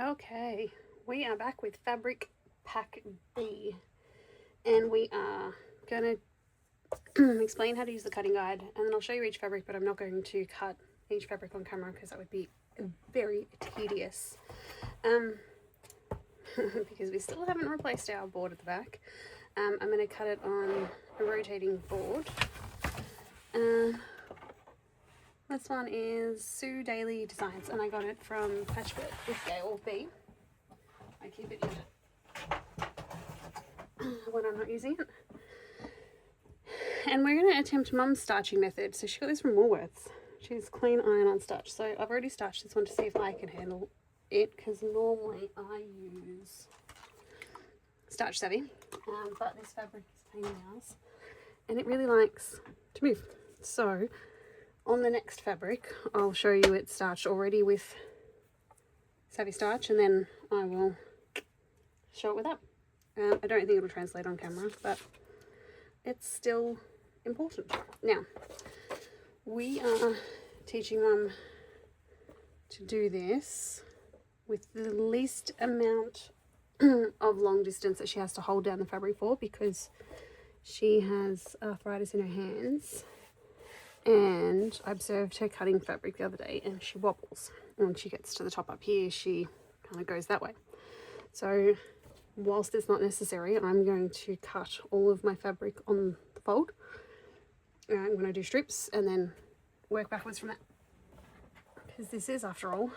Okay, we are back with fabric pack B, and we are going to explain how to use the cutting guide, and then I'll show you each fabric, but I'm not going to cut each fabric on camera because that would be very tedious, because we still haven't replaced our board at the back. I'm going to cut it on a rotating board. This one is Sue Daily Designs, and I got it from Patchwork with Gail B. I keep it in when I'm not using it. And we're going to attempt Mum's starching method. So she got this from Woolworths. She's clean iron on starch. So I've already starched this one to see if I can handle it, because normally I use Starch Savvy, but this fabric is pain in the ass, and it really likes to move. So on the next fabric, I'll show you it's starched already with Savvy Starch, and then I will show it with that. I don't think it'll translate on camera, but it's still important. Now, we are teaching Mum to do this with the least amount of long distance that she has to hold down the fabric for, because she has arthritis in her hands. And I observed her cutting fabric the other day, and she wobbles. When she gets to the top up here, she kind of goes that way. So whilst it's not necessary, I'm going to cut all of my fabric on the fold. I'm going to do strips and then work backwards from that, because this is, after all,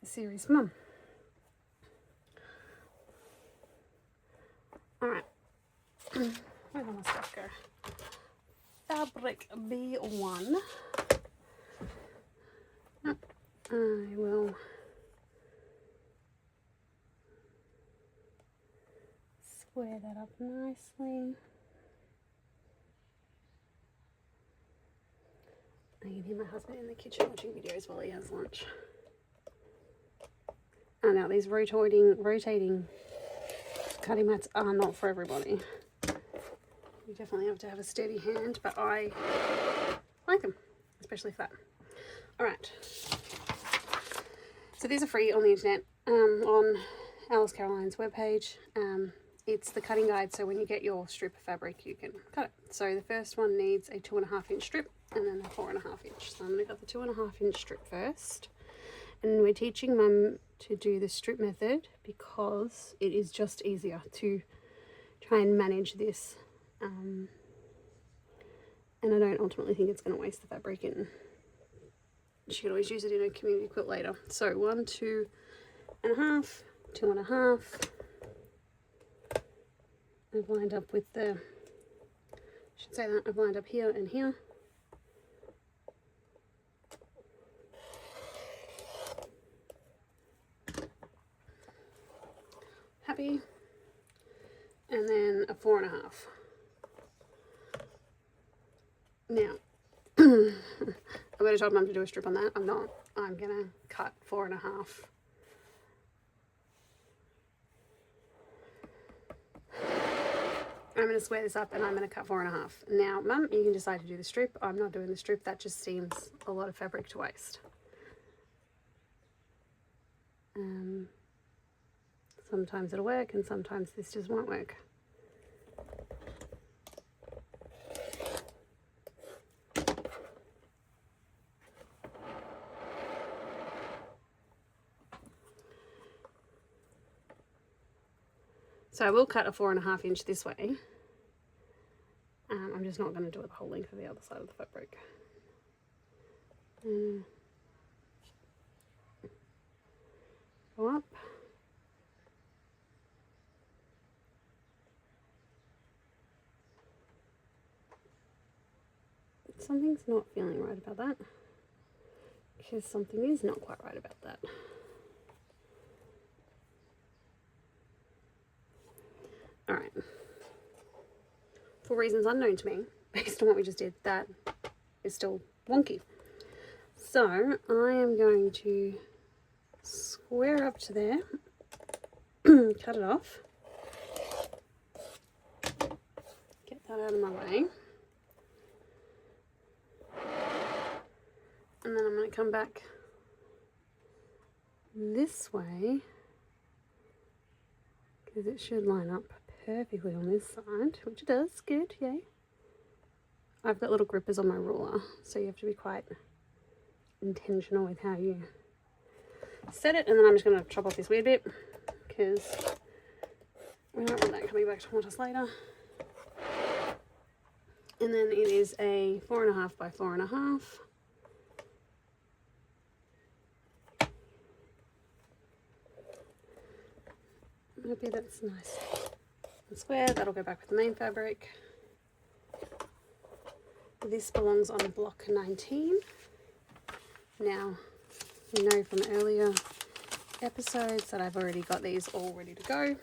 a series for Mum. Alright, where did my stuff go? Fabric B1. I will square that up nicely. I can hear my husband in the kitchen watching videos while he has lunch. And now these rotating cutting mats are not for everybody. You definitely have to have a steady hand, but I like them, especially for that. Alright, so these are free on the internet, on Alice Caroline's webpage. It's the cutting guide, so when you get your strip of fabric, you can cut it. So the first one needs a 2.5 inch strip, and then a 4.5 inch. So I'm going to cut the 2.5 inch strip first. And we're teaching Mum to do the strip method because it is just easier to try and manage this. And I don't ultimately think it's going to waste the fabric, and she could always use it in a community quilt later. So 1, 2.5, 2.5. I've lined up with the, I've lined up here and here. Happy. And then a 4.5. Now, I would have told Mum to do a strip on that. I'm not. I'm going to cut 4.5. I'm going to square this up and I'm going to cut 4.5. Now, Mum, you can decide to do the strip. I'm not doing the strip. That just seems a lot of fabric to waste. Sometimes it'll work and sometimes this just won't work. So I will cut a 4.5 inch this way. I'm just not going to do it the whole length of the other side of the fabric. Go up. Something's not feeling right about that, because something is not quite right about that. Alright, for reasons unknown to me, based on what we just did, that is still wonky. So I am going to square up to there, cut it off, get that out of my way, and then I'm going to come back this way, because it should line up perfectly on this side, which it does. Good, yay. I've got little grippers on my ruler, so you have to be quite intentional with how you set it. And then I'm just going to chop off this weird bit because we don't want that coming back to haunt us later. And then it is a 4.5 by 4.5. Maybe that's nice and square. That'll go back with the main fabric. This belongs on block 19. Now, you know from earlier episodes that I've already got these all ready to go.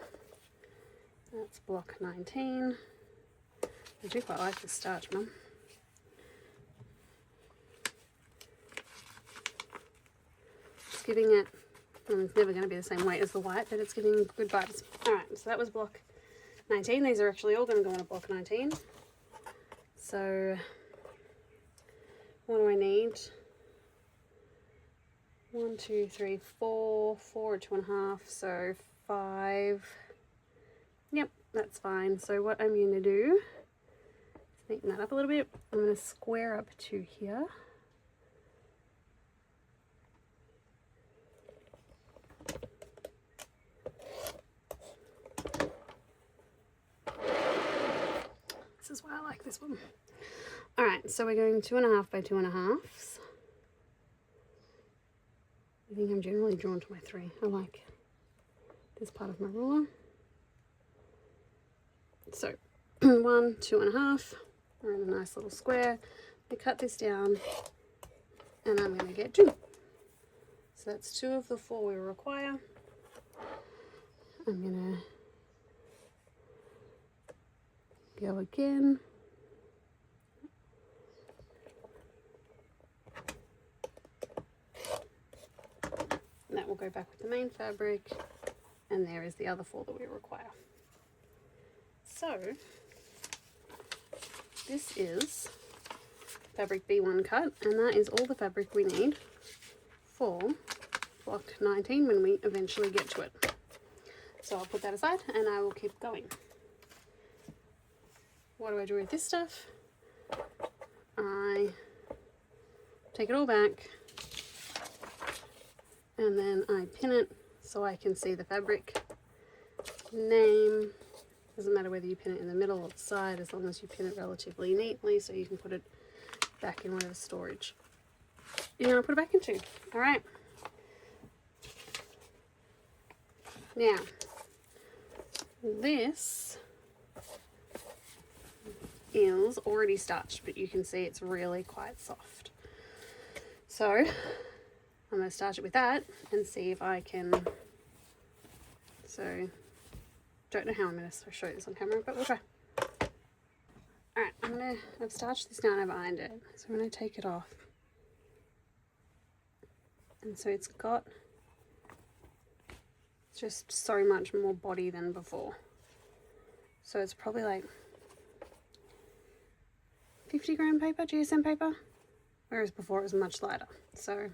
That's block 19. I do quite like this starch, Mum. It's giving it, and it's never going to be the same weight as the white, but it's giving good vibes. Alright, so that was block 19. These are actually all going to go on a block 19. So, what do I need? 1, 2, 3, 4, 4 or 2.5, so 5. Yep, that's fine. So what I'm going to do, neaten that up a little bit. I'm going to square up to here. This is why I like this one. Alright, so we're going 2.5 by 2.5. I think I'm generally drawn to my 3. I like this part of my ruler. So 1, 2.5. We're in a nice little square. I cut this down and I'm going to get 2. So that's 2 of the 4 we require. I'm going to go again. And that will go back with the main fabric, and there is the other 4 that we require. So this is fabric B1 cut, and that is all the fabric we need for block 19 when we eventually get to it. So I'll put that aside and I will keep going. What do I do with this stuff? I take it all back and then I pin it so I can see the fabric name. Doesn't matter whether you pin it in the middle or the side, as long as you pin it relatively neatly so you can put it back in whatever storage you're going to put it back into. Alright. Now, this is already starched, but you can see it's really quite soft. So I'm going to starch it with that and see if I can, so don't know how I'm going to show this on camera, but we'll try. Alright, I've starched this down, I've ironed it, so I'm going to take it off. And so it's got just so much more body than before. So it's probably like 50 gram paper, GSM paper, whereas before it was much lighter. So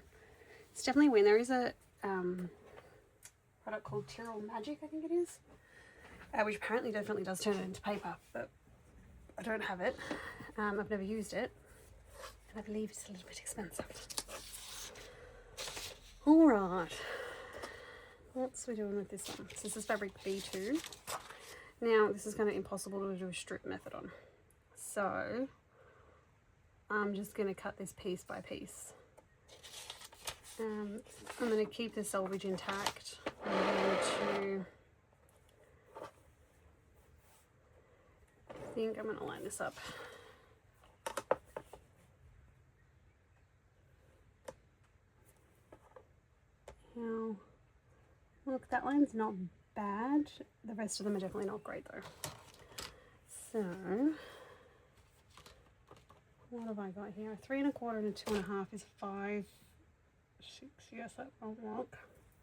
it's definitely when there is a product called Tyrrell Magic, I think it is, which apparently definitely does turn it into paper, but I don't have it. I've never used it, and I believe it's a little bit expensive. Alright, what's we doing with this one? So this is fabric B2. Now this is kind of impossible to do a strip method on, so I'm just going to cut this piece by piece. I'm going to keep the selvage intact. I'm going to line this up. Now, look, that line's not bad. The rest of them are definitely not great though. So, what have I got here? A 3 1/4 and a 2 1/2 is 5, 6. Yes, that won't work.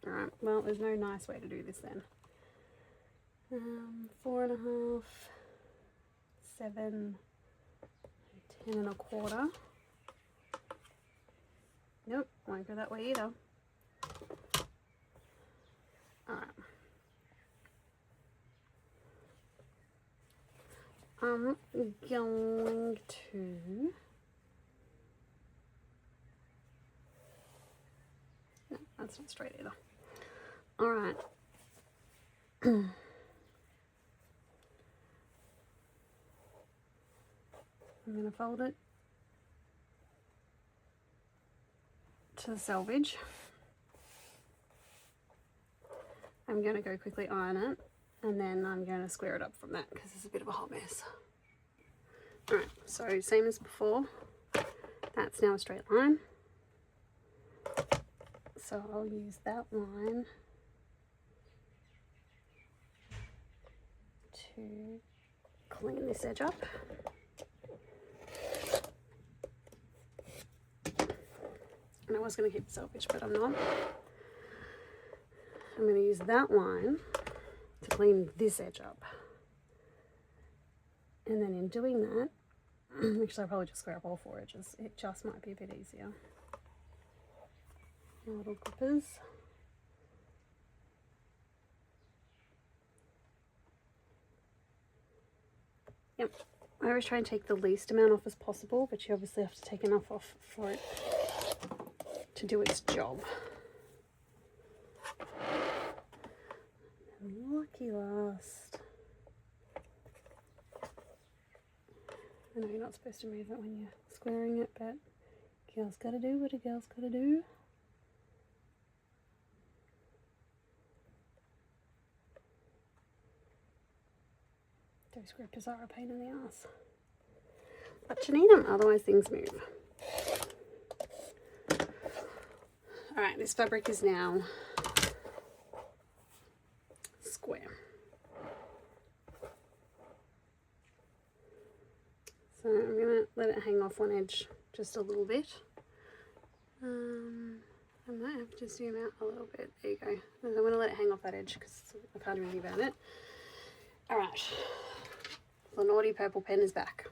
Alright, well, there's no nice way to do this then. 4 1/2, 7, 10 1/4. Nope, won't go that way either. I'm going to... No, that's not straight either. Alright. I'm going to fold it to the selvage. I'm going to go quickly iron it, and then I'm going to square it up from that because it's a bit of a hot mess. Alright, so same as before. That's now a straight line. So I'll use that line to clean this edge up. And I was going to keep the selvage, but I'm not. I'm going to use that line to clean this edge up. And then in doing that, actually I'll probably just square up all 4 edges. It just might be a bit easier. My little grippers. Yep. I always try and take the least amount off as possible, but you obviously have to take enough off for it to do its job. And lucky last. I know you're not supposed to move it when you're squaring it, but a girl's gotta do what a girl's gotta do. Those grippers are a pain in the ass. But you need them, otherwise things move. Alright, this fabric is now square. So I'm going to let it hang off one edge just a little bit. I might have to zoom out a little bit. There you go. I'm going to let it hang off that edge because I can't do anything about it. Alright, the naughty purple pen is back.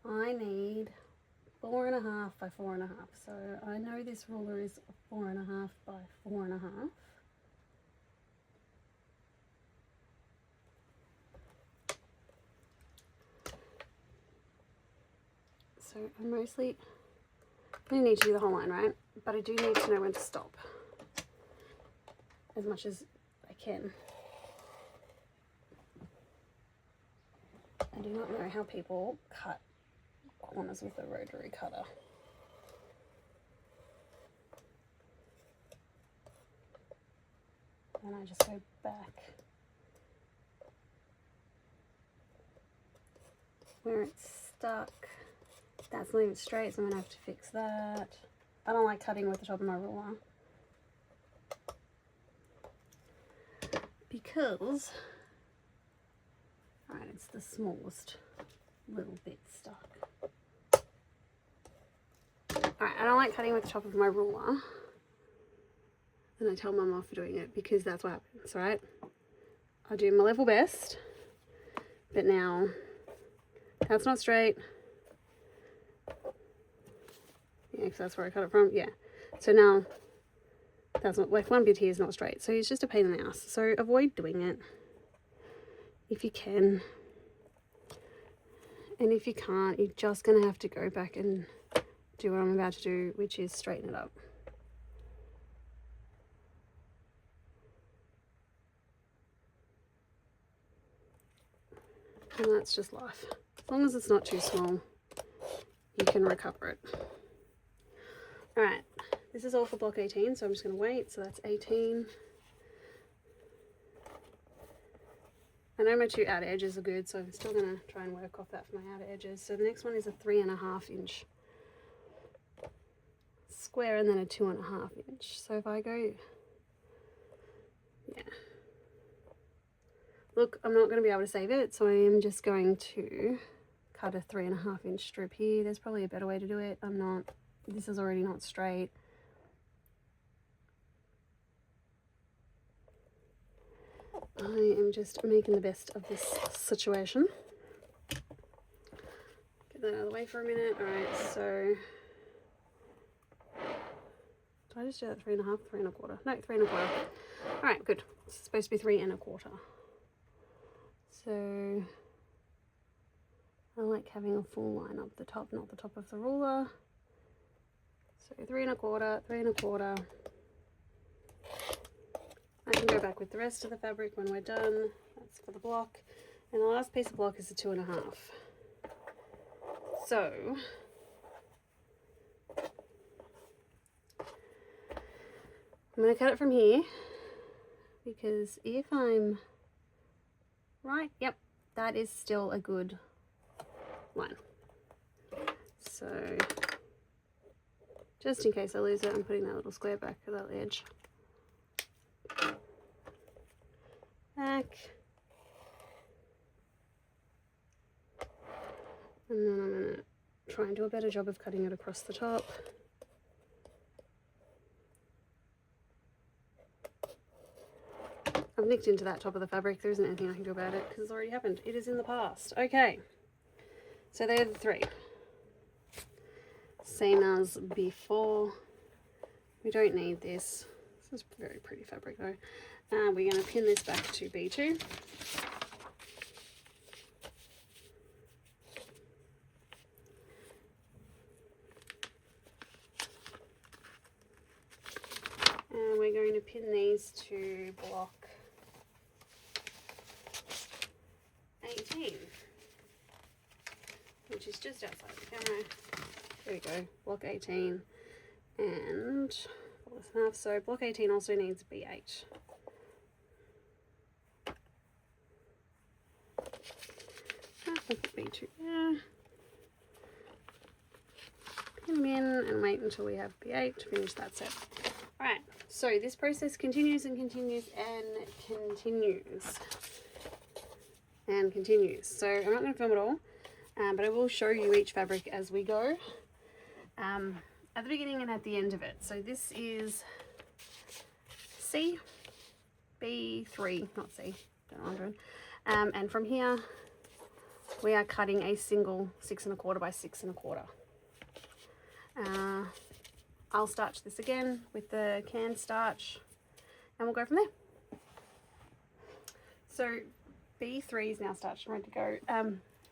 I need 4.5 by 4.5. So I know this ruler is 4.5 by 4.5. So I mostly need to do the whole line, right? But I do need to know when to stop as much as I can. I do not know how people cut corners with a rotary cutter. And I just go back where it's stuck. That's not even straight, so I'm gonna have to fix that. I don't like cutting with the top of my ruler because, right, it's the smallest little bit stuck. Alright, I don't like cutting with the top of my ruler. And I tell Mum off for doing it because that's what happens, right? I do my level best, but now that's not straight. Yeah, because that's where I cut it from. Yeah. So now that's not, like, one bit here is not straight. So it's just a pain in the ass. So avoid doing it if you can. And if you can't, you're just going to have to go back and do what I'm about to do, which is straighten it up. And that's just life. As long as it's not too small, you can recover it. Alright, this is all for block 18, so I'm just going to wait. So that's 18. I know my 2 outer edges are good, so I'm still going to try and work off that for my outer edges. So the next one is a 3.5 inch square and then a 2.5 inch. So if I go, yeah. Look, I'm not going to be able to save it, so I am just going to cut a 3.5 inch strip here. There's probably a better way to do it. I'm not, this is already not straight. I am just making the best of this situation. Get that out of the way for a minute. Alright, so did I just do that 3.5, 3.25? No, 3.25. Alright, good. It's supposed to be 3.25. So I like having a full line up the top, not the top of the ruler. So 3 1/4, 3 1/4. I can go back with the rest of the fabric when we're done. That's for the block. And the last piece of block is a 2 1/2. So I'm going to cut it from here, because if I'm right, yep, that is still a good line. So just in case I lose it, I'm putting that little square back to that edge. Back. And then I'm going to try and do a better job of cutting it across the top. I've nicked into that top of the fabric. There isn't anything I can do about it because it's already happened. It is in the past. Okay, so they're the 3. Same as before. We don't need this. This is very pretty fabric though. We're going to pin this back to B2. And we're going to pin these to block 18, which is just outside the camera. There we go, block 18 and less than half. So block 18 also needs B8. I'll put B2 there. Pin them in and wait until we have B8 to finish that set. Alright, so this process continues and continues and continues. And continues. So I'm not going to film it all, but I will show you each fabric as we go, at the beginning and at the end of it. So this is C, B3, not C, don't know what I'm doing. And from here we are cutting a single 6 1/4 by 6 1/4. I'll starch this again with the can starch and we'll go from there. So B3 is now starched and ready to go.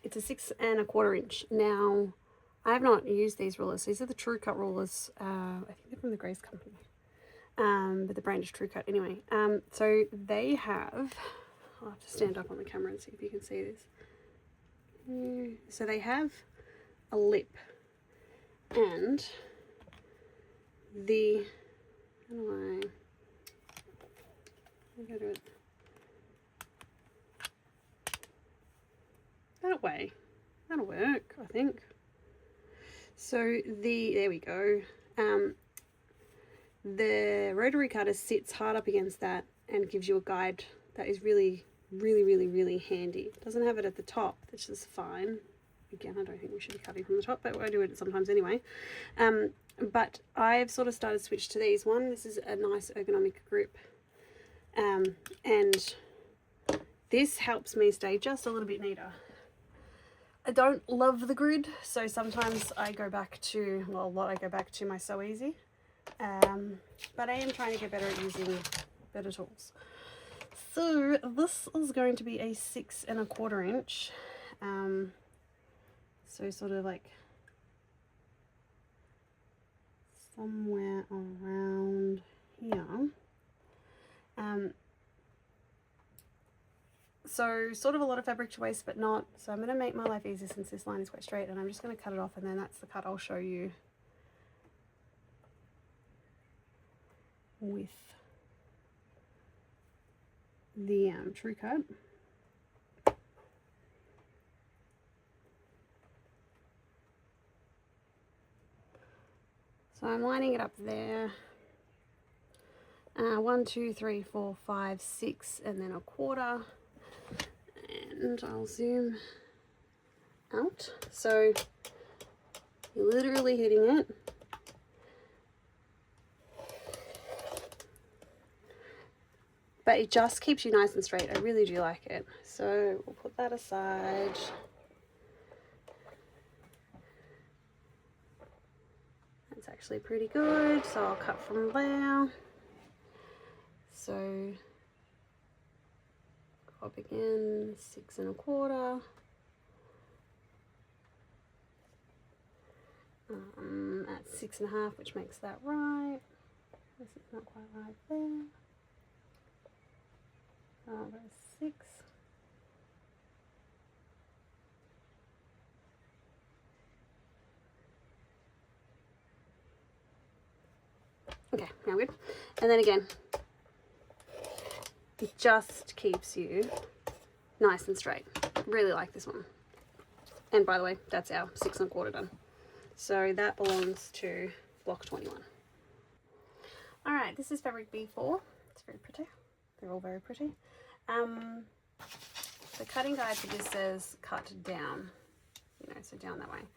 It's a 6 1/4 inch. Now, I have not used these rulers. These are the True Cut rulers. I think they're from the Grace Company. But the brand is True Cut anyway. So they have, I'll have to stand up on the camera and see if you can see this. So they have a lip and the, how do I do it? That way. That'll work, I think. So there we go. The rotary cutter sits hard up against that and gives you a guide that is really handy. It doesn't have it at the top, which is fine. Again, I don't think we should be cutting from the top, but I do it sometimes anyway. But I've sort of started to switch to these. One, this is a nice ergonomic grip. And this helps me stay just a little bit neater. I don't love the grid, so sometimes I go back to, well, a lot I go back to my So Easy. But I am trying to get better at using better tools. So this is going to be a 6 1/4 inch. So sort of like somewhere around here. So sort of a lot of fabric to waste, but not. So I'm going to make my life easy since this line is quite straight, and I'm just going to cut it off, and then that's the cut I'll show you with the True Cut. So I'm lining it up there. 1, 2, 3, 4, 5, 6, and then 1/4. And I'll zoom out. So you're literally hitting it. But it just keeps you nice and straight. I really do like it. So we'll put that aside. That's actually pretty good. So I'll cut from there. So pop again, 6 1/4. At 6 1/2, which makes that right. This is not quite right there. I'll go 6. Okay, now good. And then again, it just keeps you nice and straight. Really like this one. And by the way, that's our 6 1/4 done. So that belongs to block 21. All right, this is fabric B4. It's very pretty. They're all very pretty. The cutting guide for this says cut down, you know, so down that way,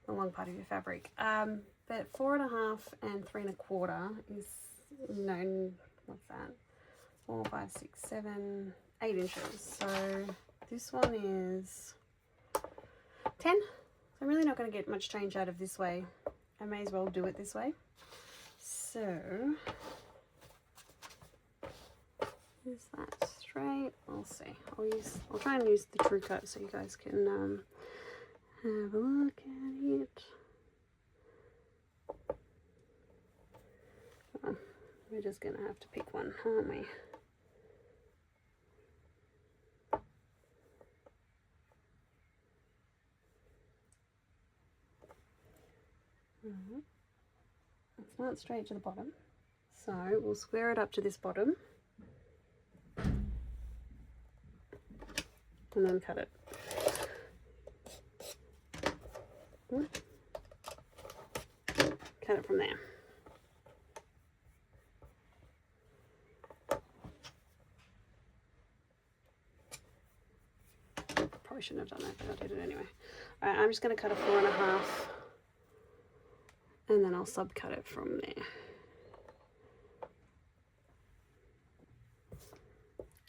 the long part of your fabric. But 4 1/2 and 3 1/4 is, no, what's that? 4, 5, 6, 7, 8 inches. So this one is 10. So I'm really not going to get much change out of this way. I may as well do it this way. So is that straight? I'll see. I'll try and use the true cut so you guys can have a look at it. Oh, we're just gonna have to pick one, aren't we? It's not straight to the bottom, so we'll square it up to this bottom and then cut it. Cut it from there. Probably shouldn't have done that, but I did it anyway. All right, I'm just going to cut a 4 1/2, and then I'll subcut it from there.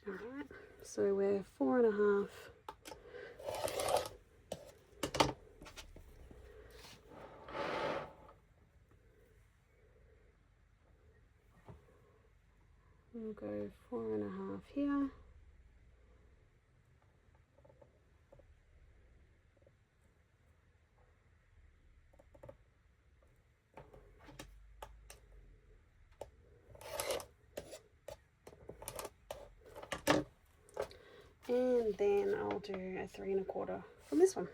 All right, so we're 4 1/2. We'll go 4 1/2 here. And then I'll do a 3 1/4 from this one.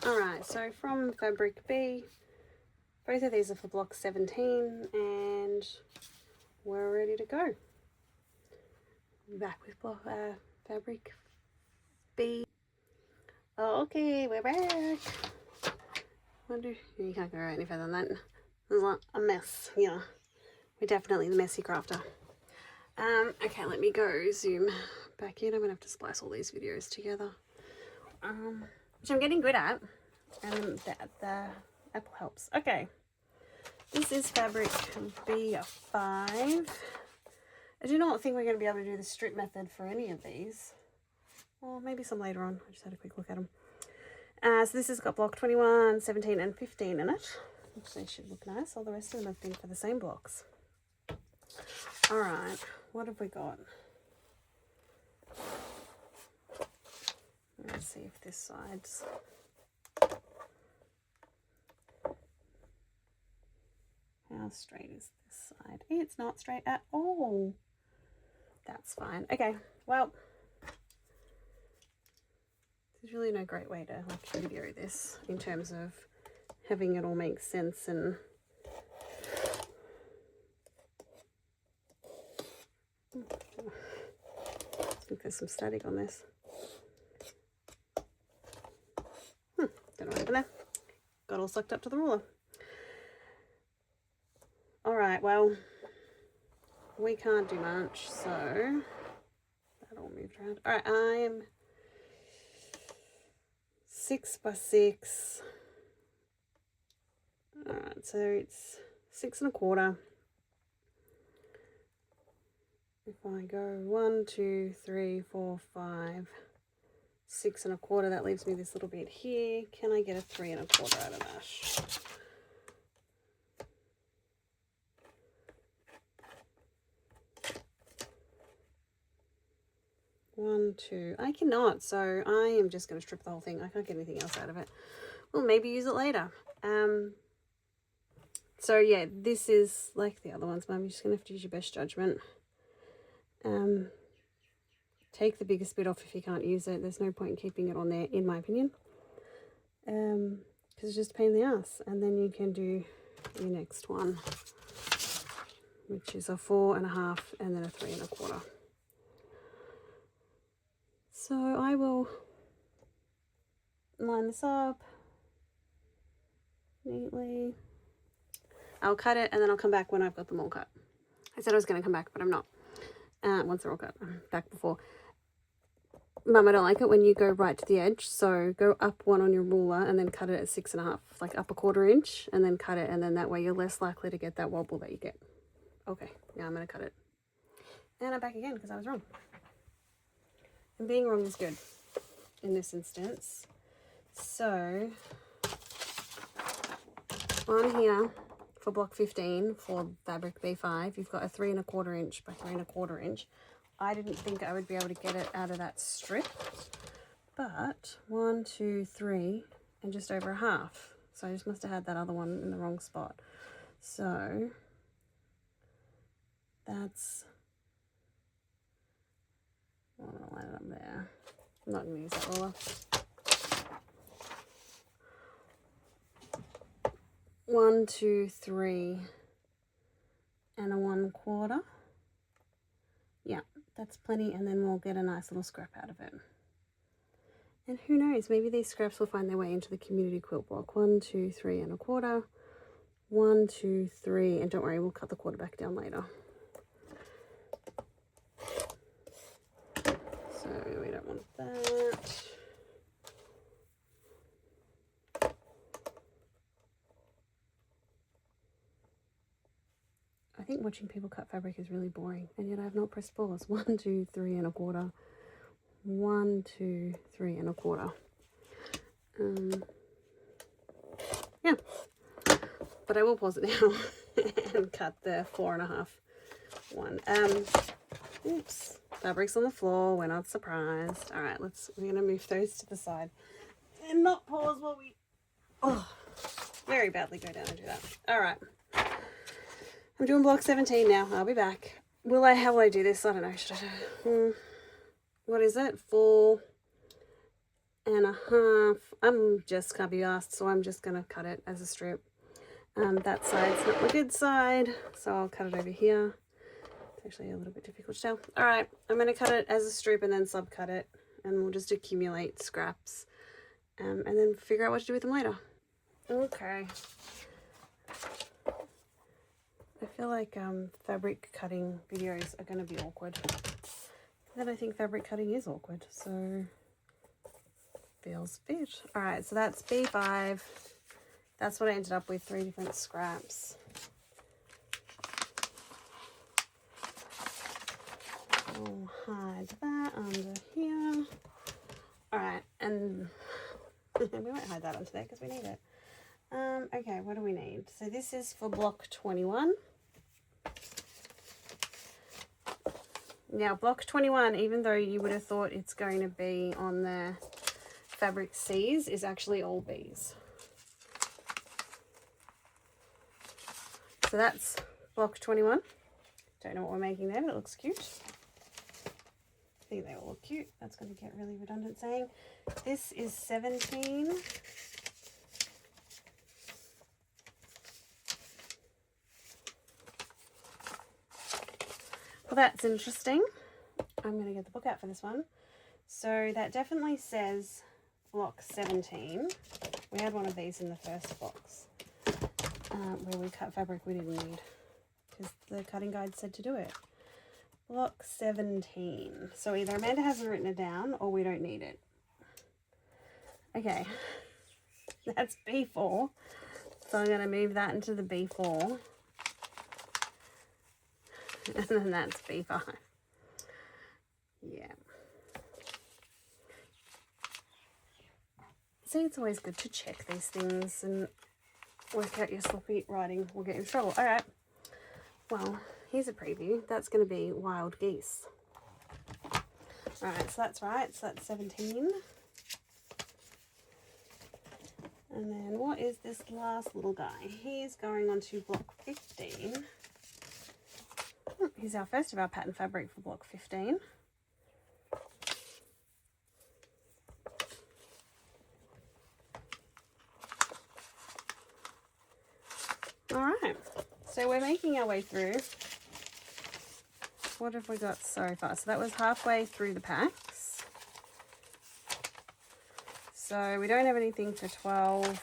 All right, so from fabric B, both of these are for block 17, and we're ready to go. Back with block fabric B. Oh, okay, we're back. Wonder you can't go any further than that. There's a mess. Yeah, we're definitely the messy crafter. Okay, let me go zoom back in. I'm gonna have to splice all these videos together, which I'm getting good at, and the apple helps. Okay, this is fabric B5. I do not think we're going to be able to do the strip method for any of these, or maybe some later on. I just had a quick look at them. So this has got block 21, 17 and 15 in it, which they should look nice. All the rest of them have been for the same blocks. All right, what have we got? Let's see if this side's... How straight is this side? It's not straight at all. That's fine. Okay, well, there's really no great way to like video this in terms of having it all make sense. And I think there's some static on this. Don't know what happened there. Got all sucked up to the ruler. All right, well, we can't do much, so that all moved around. All right, I am 6 by 6. All right, so it's 6 1/4. If I go 1, 2, 3, 4, 5, 6 1/4, that leaves me this little bit here. Can I get a 3 1/4 out of that? 1, 2. I cannot, so I am just going to strip the whole thing. I can't get anything else out of it. We'll maybe use it later. So yeah, this is like the other ones, Mum. You're just going to have to use your best judgment. Take the biggest bit off if you can't use it. There's no point in keeping it on there, in my opinion. Because it's just a pain in the ass. And then you can do your next one, which is a 4 1/2 and then a 3 1/4. So I will line this up neatly. I'll cut it and then I'll come back when I've got them all cut. I said I was going to come back, but I'm not. Once they're all cut, I'm back before. Mum, I don't like it when you go right to the edge, so go up one on your ruler and then cut it at 6 1/2, like up a 1/4 inch, and then cut it, and then that way you're less likely to get that wobble that you get. Okay, now I'm going to cut it. And I'm back again because I was wrong. And being wrong is good in this instance. So on here for block 15 for fabric B5, you've got a 3 1/4 inch by 3 1/4 inch. I didn't think I would be able to get it out of that strip, but 1, 2, 3, and just over 1/2. So I just must have had that other one in the wrong spot. So that's, I'm gonna line it up there. I'm not gonna use that ruler. 1, 2, 3, and a 1/4. Yeah, that's plenty, and then we'll get a nice little scrap out of it. And who knows, maybe these scraps will find their way into the community quilt block. 1, 2, 3 1/4. 1, 2, 3, and don't worry, we'll cut the quarter back down later. So we don't want that. I think watching people cut fabric is really boring, and yet I have not pressed pause. 1, 2, 3 1/4. 1, 2, 3 1/4. Yeah, but I will pause it now and cut the 4 1/2 one. Oops, fabric's on the floor. We're not surprised. All right, we're gonna move those to the side and not pause while we very badly go down and do that. All right. I'm doing block 17 now. I'll be back. How will I do this? I don't know. Should I do, what is it? 4 1/2. I'm just can't be asked, so I'm just going to cut it as a strip. That side's not my good side, so I'll cut it over here. It's actually a little bit difficult to tell. All right, I'm going to cut it as a strip and then subcut it, and we'll just accumulate scraps and then figure out what to do with them later. Okay. I feel like fabric cutting videos are going to be awkward. Then I think fabric cutting is awkward, so feels fit. All right, so that's B5. That's what I ended up with, 3 different scraps. I'll hide that under here. All right, and we won't hide that under there because we need it. Okay, what do we need? So this is for block 21. Now block 21, even though you would have thought it's going to be on the fabric C's, is actually all B's. So that's block 21. Don't know what we're making there, but it looks cute. I think they all look cute. That's going to get really redundant saying. This is 17. Well, that's interesting. I'm going to get the book out for this one. So that definitely says block 17. We had one of these in the first box where we cut fabric we didn't need because the cutting guide said to do it. Block 17. So either Amanda hasn't written it down or we don't need it. Okay, that's B4. So I'm going to move that into the B4. And then that's B5. Yeah. See, it's always good to check these things and work out your sloppy writing will get you in trouble. All right. Well, here's a preview. That's going to be wild geese. Alright, so that's right, so that's 17. And then what is this last little guy? He's going on to block 15. He's our first of our pattern fabric for block 15. Alright, so we're making our way through. What have we got so far? So that was halfway through the packs. So we don't have anything for 12,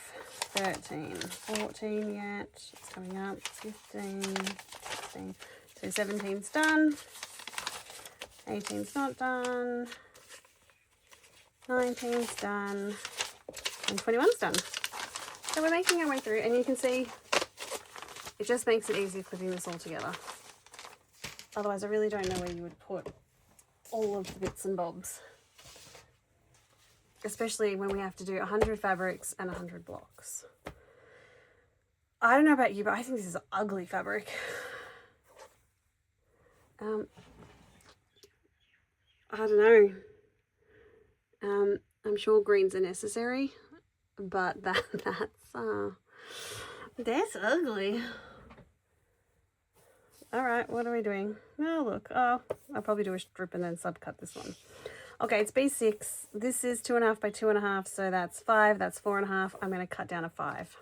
13, 14 yet. It's coming up. 15, 16. So 17's done. 18's not done. 19's done. And 21's done. So we're making our way through, and you can see it just makes it easier clipping this all together. Otherwise, I really don't know where you would put all of the bits and bobs. Especially when we have to do 100 fabrics and 100 blocks. I don't know about you, but I think this is ugly fabric. I don't know. I'm sure greens are necessary, but that's ugly. Alright, what are we doing? Oh, look. Oh, I'll probably do a strip and then subcut this one. Okay, it's B6. This is 2.5 by 2.5, so that's 5. That's 4.5. I'm going to cut down a 5.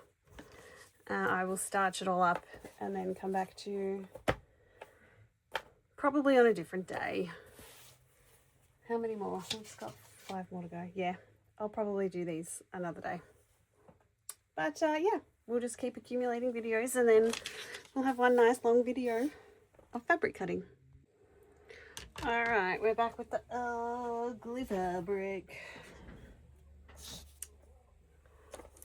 I will starch it all up and then come back to you probably on a different day. How many more? It's got 5 more to go. Yeah, I'll probably do these another day. But yeah, we'll just keep accumulating videos and then we'll have one nice long video of fabric cutting. Alright, we're back with the ugly fabric.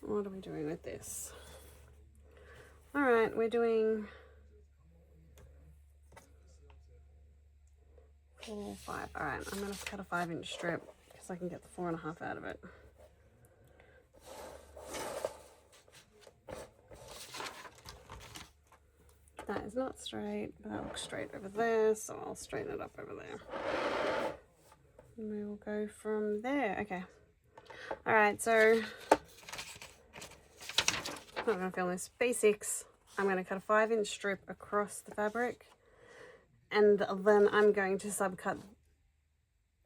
What are we doing with this? Alright, we're doing 4, 5. Alright, I'm going to cut a 5-inch strip because I can get the 4.5 out of it. That is not straight, but that looks straight over there, so I'll straighten it up over there. And we will go from there. Okay. Alright, so I'm not going to film this. B6, I'm going to cut a 5-inch strip across the fabric, and then I'm going to subcut.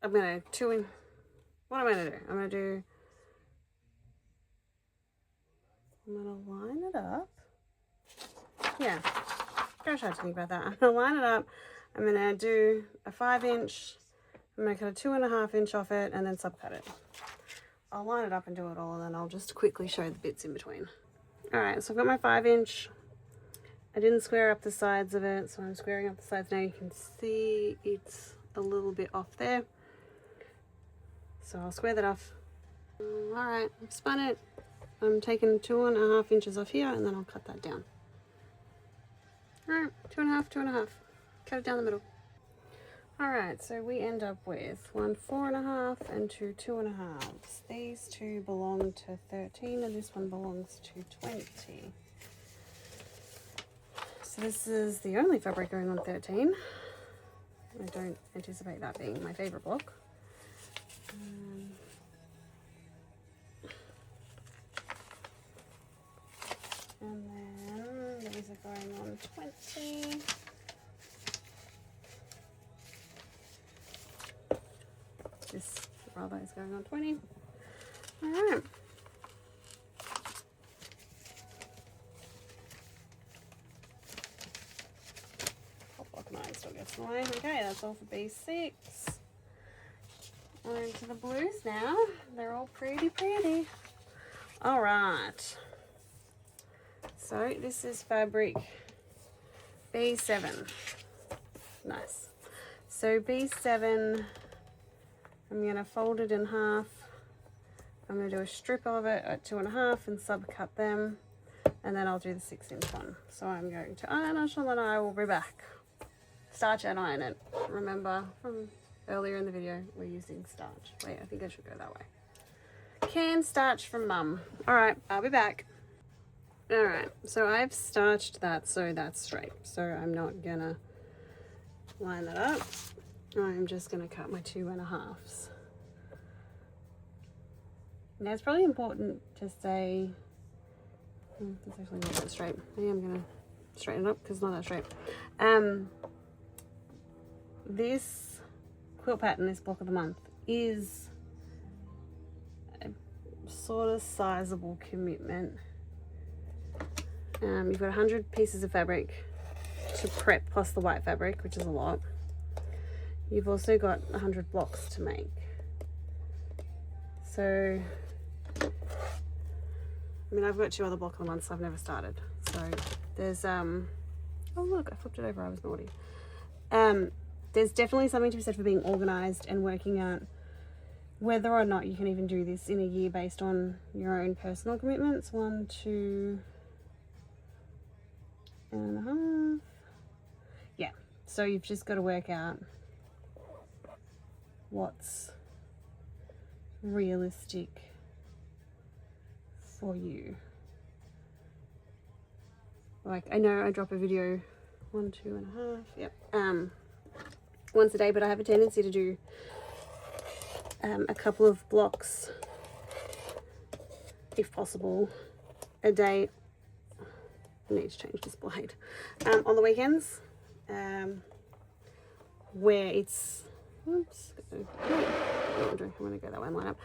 I'm going to what am I going to do? I'm going to line it up. Yeah. Gosh, I had to think about that. I'm going to line it up. I'm going to do a 5-inch. I'm going to cut a 2.5 inch off it and then subcut it. I'll line it up and do it all, and then I'll just quickly show the bits in between. Alright, so I've got my 5-inch. I didn't square up the sides of it, so I'm squaring up the sides now. You can see it's a little bit off there. So I'll square that off. Alright, I've spun it. I'm taking 2.5 inches off here, and then I'll cut that down. Alright, 2.5, 2.5. Cut it down the middle. Alright, so we end up with 1 4.5 and 2 2.5. These two belong to 13 and this one belongs to 20. So this is the only fabric going on 13. I don't anticipate that being my favourite block. And then these are going on 20. This rather is going on 20. Alright. Top block 9 still gets in the way. Okay, that's all for B6. We're into the blues now. They're all pretty. Alright. So this is fabric B7. Nice. So B7, I'm going to fold it in half. I'm going to do a strip of it at 2.5 and subcut them. And then I'll do the 6-inch one. So I'm going to iron it and then I will be back. Starch and iron it. Remember from earlier in the video, we're using starch. Wait, I think I should go that way. Canned starch from Mum. Alright, I'll be back. Alright, so I've starched that so that's straight. So I'm not gonna line that up. I'm just going to cut my 2.5s. Now it's probably important to say, that's actually not that straight. Maybe I'm going to straighten it up because it's not that straight. This quilt pattern, this block of the month, is a sort of sizable commitment. You've got 100 pieces of fabric to prep plus the white fabric, which is a lot. You've also got 100 blocks to make. So, I mean, I've got 2 other block of the months I've never started. So there's, oh look, I flipped it over, I was naughty. There's definitely something to be said for being organized and working out whether or not you can even do this in a year based on your own personal commitments. 1, 2 and a half. Yeah, so you've just got to work out what's realistic for you. Like, I know I drop a video 1, 2 and a half, yep, once a day, but I have a tendency to do a couple of blocks, if possible, a day. I need to change this blade. On the weekends, where it's, oops, I'm going to go that way and line up,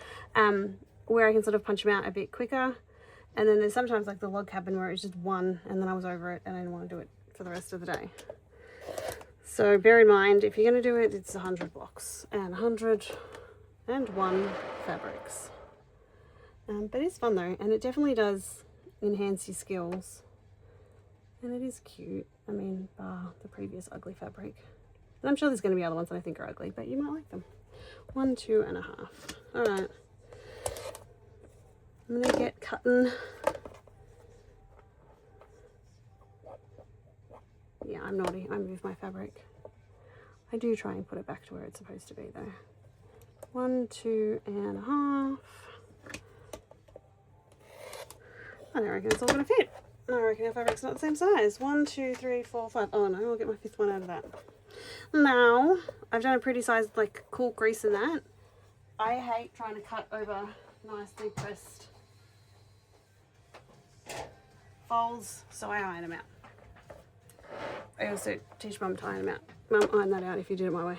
where I can sort of punch them out a bit quicker. And then there's sometimes like the log cabin where it's just one and then I was over it and I didn't want to do it for the rest of the day. So bear in mind, if you're going to do it, it's 100 blocks and 101 fabrics. But it's fun though, and it definitely does enhance your skills. And it is cute. I mean, bar the previous ugly fabric. And I'm sure there's going to be other ones that I think are ugly, but you might like them. 1, 2 and a half. All right. I'm going to get cutting. Yeah, I'm naughty. I move my fabric. I do try and put it back to where it's supposed to be though. 1, 2 and a half. I don't reckon it's all going to fit. I reckon our fabric's not the same size. 1, 2, 3, 4, 5. Oh no, I'll get my 5th one out of that. Now, I've done a pretty sized, like, cool crease in that. I hate trying to cut over nicely pressed folds, so I iron them out. I also teach Mum to iron them out. Mum, iron that out if you did it my way.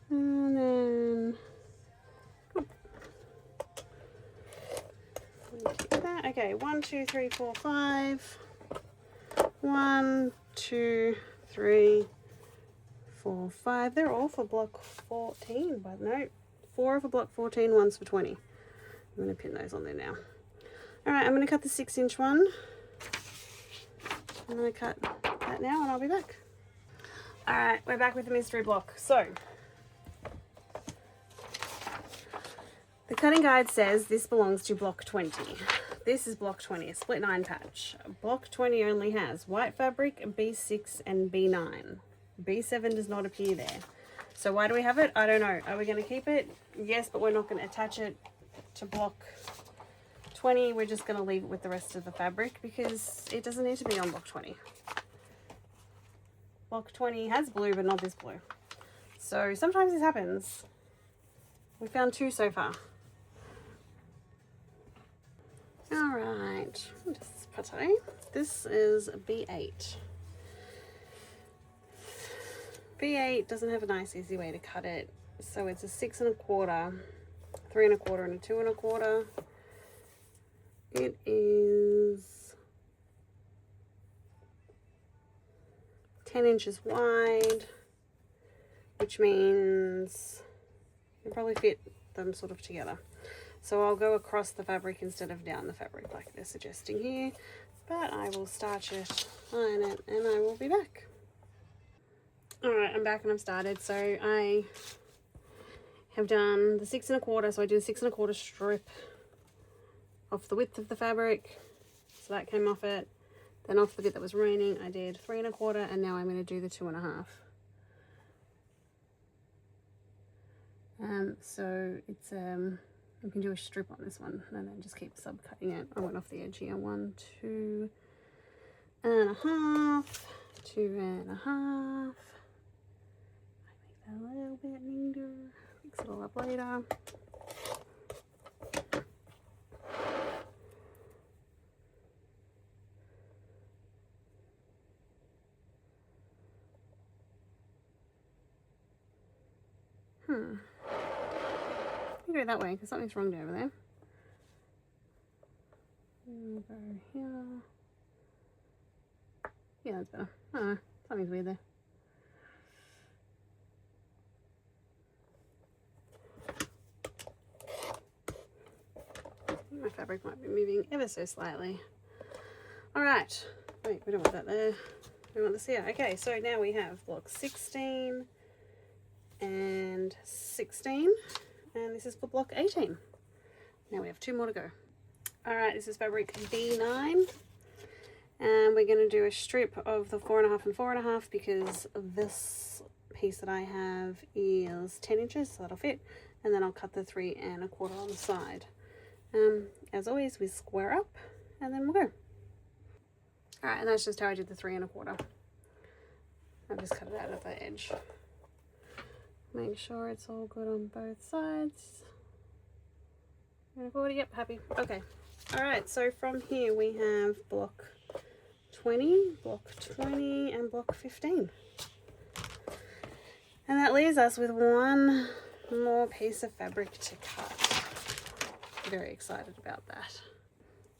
And then, that. Okay, 1, 2, 3, 4, 5. 1, 2, 3, 4, 5. They're all for block 14, but no, 4 are for block 14, 1's for 20. I'm going to pin those on there now. Alright, I'm going to cut the 6-inch one. I'm going to cut that now and I'll be back. Alright, we're back with the mystery block. So, the cutting guide says this belongs to block 20. This is block 20, a split 9 patch. Block 20 only has white fabric, B6 and B9. B7 does not appear there. So why do we have it? I don't know. Are we going to keep it? Yes, but we're not going to attach it to block 20. We're just going to leave it with the rest of the fabric because it doesn't need to be on block 20. Block 20 has blue, but not this blue. So sometimes this happens. We found 2 so far. Alright, this is B8. B8 doesn't have a nice easy way to cut it, so it's a 6 1/4, 3 1/4 and a 2 1/4. It is 10 inches wide, which means you probably fit them sort of together. So I'll go across the fabric instead of down the fabric like they're suggesting here, but I will starch it, iron it, and I will be back. Alright, I'm back and I've started. So I have done the 6 1/4, so I did a 6 1/4 strip off the width of the fabric, so that came off it. Then off the bit that was remaining I did 3 1/4, and now I'm going to do the 2 1/2. So it's you can do a strip on this one and then just keep sub-cutting it. I went off the edge here. 1, 2 1/2, 2.5. Make that a little bit neater. Fix it all up later. Go that way because something's wrong over there. We'll go here. Yeah, that's better. I don't know, something's weird there. My fabric might be moving ever so slightly. Alright, wait, we don't want that there. We want this here. Okay, so now we have block 16 and 16. And this is for block 18. Now we have 2 more to go. Alright, this is fabric B9. And we're going to do a strip of the 4.5 and 4.5 because this piece that I have is 10 inches, so that'll fit. And then I'll cut the 3.25 on the side. As always, we square up and then we'll go. Alright, and that's just how I did the 3.25. I've just cut it out of the edge. Make sure it's all good on both sides. Yep, happy. Okay. Alright, so from here we have block 20, and block 15. And that leaves us with one more piece of fabric to cut. Very excited about that.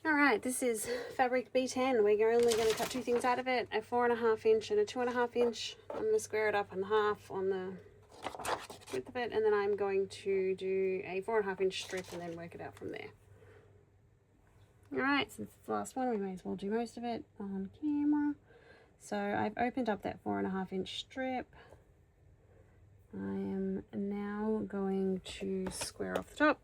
Alright, this is fabric B10. We're only going to cut 2 things out of it, a 4.5 inch and a 2.5 inch. I'm going to square it up in half on the width of it, and then I'm going to do a 4.5 inch strip and then work it out from there. Alright, since it's the last one, we may as well do most of it on camera. So I've opened up that 4.5 inch strip. I am now going to square off the top.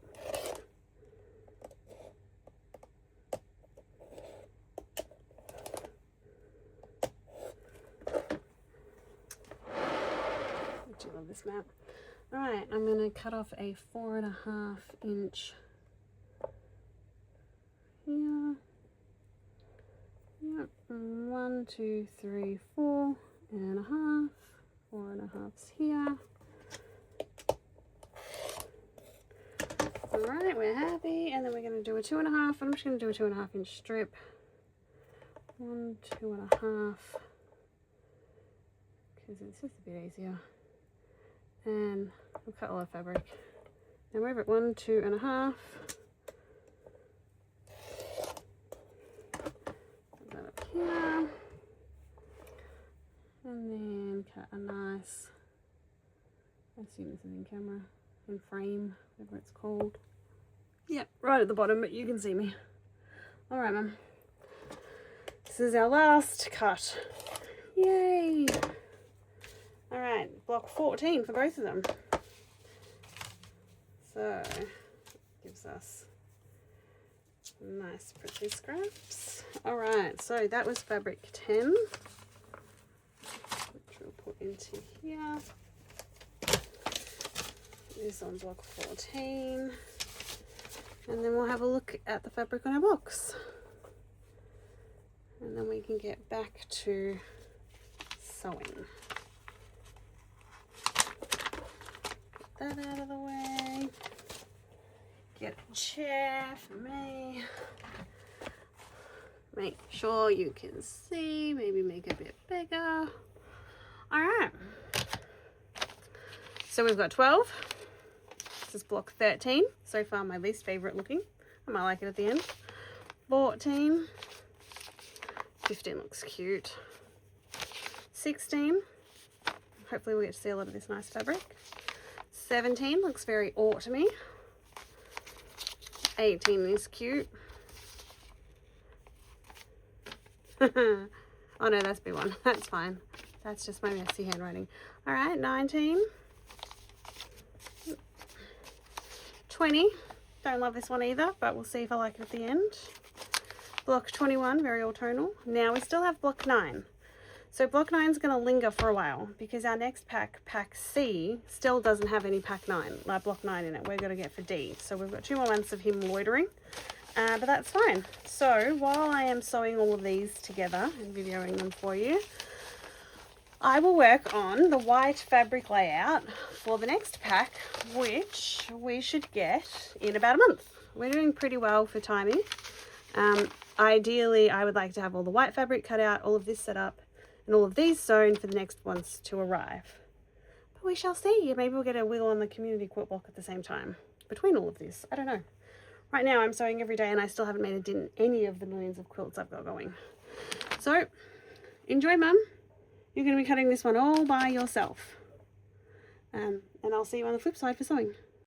I love this map. Alright, I'm going to cut off a 4.5 inch here. Yep, 1, 2, 3, 4.5. 4.5's here. Alright, we're happy. And then we're going to do a 2.5. I'm just going to do a 2.5 inch strip. 1, 2.5. Because it's just a bit easier. And we'll cut a lot of fabric. Now move it 1, 2.5. Put that up here. And then cut a nice, I assume this is in camera, in frame, whatever it's called. Yep, right at the bottom, but you can see me. Alright, Mum. This is our last cut. Yay! Alright, block 14 for both of them. So, gives us nice pretty scraps. Alright, so that was fabric 10, which we'll put into here. This on block 14. And then we'll have a look at the fabric on our box. And then we can get back to sewing. Get that out of the way. Get a chair for me. Make sure you can see. Maybe make it a bit bigger. Alright. So we've got 12. This is block 13. So far my least favourite looking. I might like it at the end. 14. 15 looks cute. 16. Hopefully we'll get to see a lot of this nice fabric. 17 looks very autumny. 18 is cute. Oh no, that's B1. That's fine. That's just my messy handwriting. Alright, 19. 20. Don't love this one either, but we'll see if I like it at the end. Block 21, very autumnal. Now we still have block 9. So block 9 is going to linger for a while because our next pack, pack C, still doesn't have any pack 9, like block 9 in it. We're going to get for D. So we've got 2 more months of him loitering, but that's fine. So while I am sewing all of these together and videoing them for you, I will work on the white fabric layout for the next pack, which we should get in about a month. We're doing pretty well for timing. Ideally, I would like to have all the white fabric cut out, all of this set up, and all of these sewn for the next ones to arrive. But we shall see. Maybe we'll get a wiggle on the community quilt block at the same time between all of this. I don't know. Right now I'm sewing every day and I still haven't made a dent in any of the millions of quilts I've got going. So enjoy, Mum. You're going to be cutting this one all by yourself. And I'll see you on the flip side for sewing.